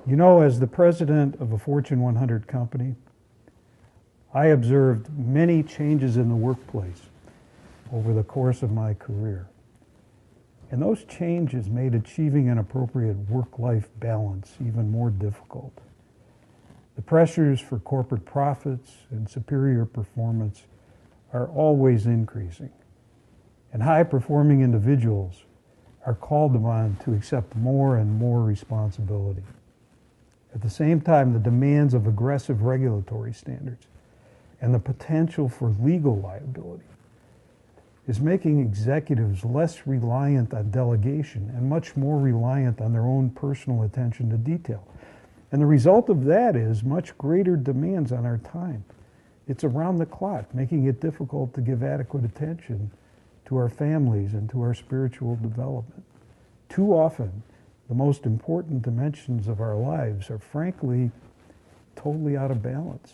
You know, as the president of a Fortune 100 company, I observed many changes in the workplace over the course of my career. And those changes made achieving an appropriate work-life balance even more difficult. The pressures for corporate profits and superior performance are always increasing. And high-performing individuals are called upon to accept more and more responsibility. At the same time, the demands of aggressive regulatory standards and the potential for legal liability is making executives less reliant on delegation and much more reliant on their own personal attention to detail. And the result of that is much greater demands on our time. It's around the clock, making it difficult to give adequate attention to our families and to our spiritual development. Too often, the most important dimensions of our lives are frankly totally out of balance.